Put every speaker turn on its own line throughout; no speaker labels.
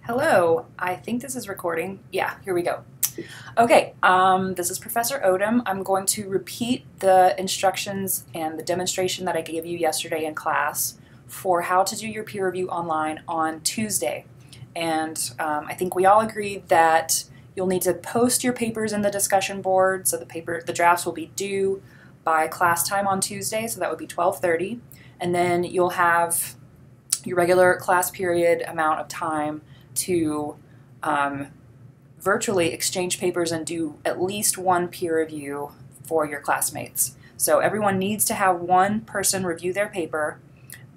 Hello, I think this is recording. Yeah, here we go. Okay, this is Professor Odom. I'm going to repeat the instructions and the demonstration that I gave you yesterday in class for how to do your peer review online on Tuesday. And I think we all agreed that you'll need to post your papers in the discussion board, so the drafts will be due by class time on Tuesday, so that would be 12:30, and then you'll have your regular class period amount of time to virtually exchange papers and do at least one peer review for your classmates. So everyone needs to have one person review their paper,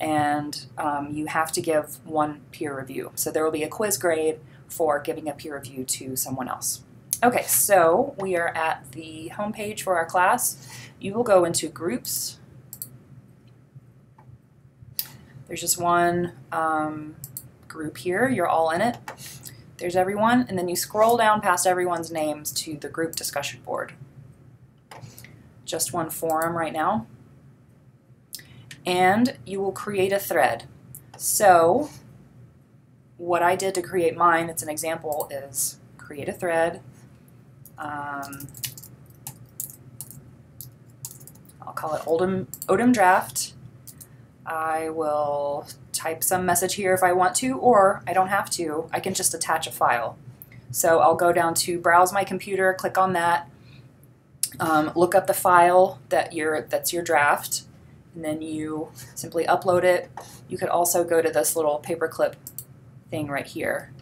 and you have to give one peer review. So there will be a quiz grade for giving a peer review to someone else. Okay, so we are at the home page for our class. You will go into groups. There's just one group here. You're all in it. There's everyone, and then you scroll down past everyone's names to the group discussion board. Just one forum right now. And you will create a thread. So what I did to create mine, it's an example, is create a thread. I'll call it Odom Draft. I will type some message here if I want to, or I don't have to. I can just attach a file. So I'll go down to Browse My Computer, click on that, look up the file that's your draft, and then you simply upload it. You could also go to this little paperclip thing right here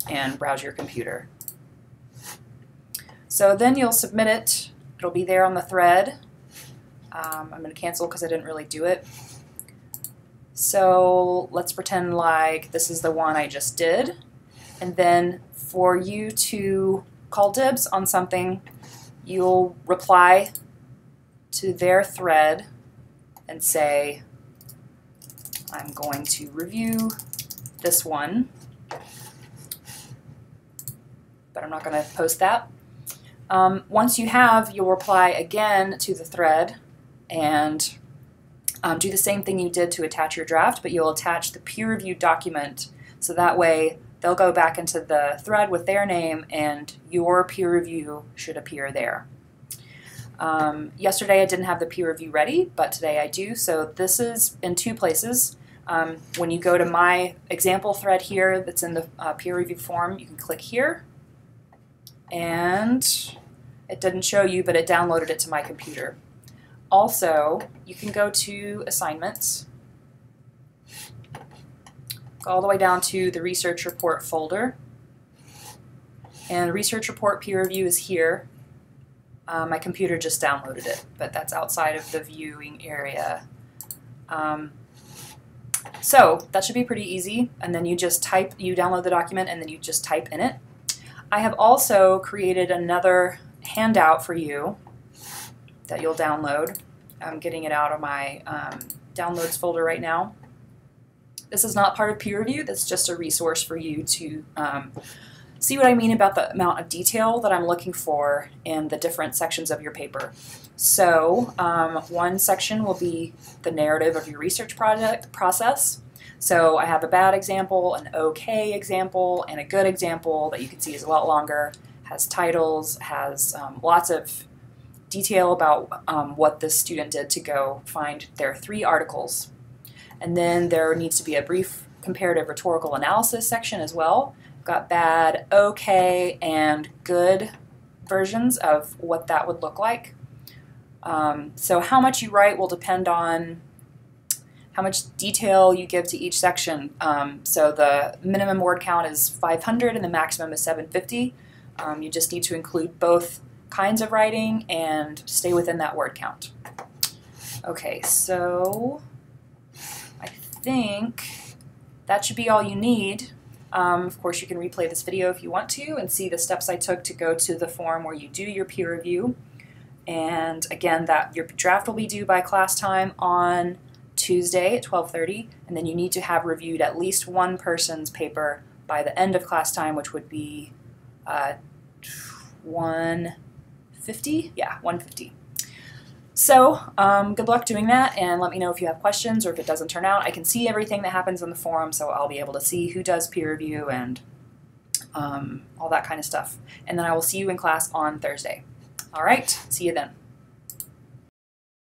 and browse your computer. So then you'll submit it. It'll be there on the thread. I'm going to cancel because I didn't really do it. So let's pretend like this is the one I just did. And then for you to call dibs on something, you'll reply to their thread and say, I'm going to review this one, but I'm not going to post that. Once you have, you'll reply again to the thread and do the same thing you did to attach your draft, but you'll attach the peer review document, so that way they'll go back into the thread with their name and your peer review should appear there. Yesterday I didn't have the peer review ready, but today I do, so this is in two places. When you go to my example thread here that's in the peer review form, you can click here, and it didn't show you, but it downloaded it to my computer. Also, you can go to Assignments, go all the way down to the Research Report folder, and the Research Report peer review is here. My computer just downloaded it, but that's outside of the viewing area. So that should be pretty easy, and then you download the document and then you just type in it. I have also created another handout for you that you'll download. I'm getting it out of my downloads folder right now. This is not part of peer review, that's just a resource for you to see what I mean about the amount of detail that I'm looking for in the different sections of your paper. So one section will be the narrative of your research process. So I have a bad example, an okay example, and a good example that you can see is a lot longer, has titles, has lots of detail about what this student did to go find their 3 articles. And then there needs to be a brief comparative rhetorical analysis section as well. I've got bad, okay, and good versions of what that would look like. So how much you write will depend on how much detail you give to each section. So the minimum word count is 500 and the maximum is 750. You just need to include both kinds of writing and stay within that word count. Okay, so I think that should be all you need. Of course, you can replay this video if you want to and see the steps I took to go to the form where you do your peer review. And again, that your draft will be due by class time on Tuesday at 12:30, and then you need to have reviewed at least one person's paper by the end of class time, which would be 1:50? Yeah, 1:50. So good luck doing that, and let me know if you have questions or if it doesn't turn out. I can see everything that happens in the forum, so I'll be able to see who does peer review and all that kind of stuff. And then I will see you in class on Thursday. All right, see you then.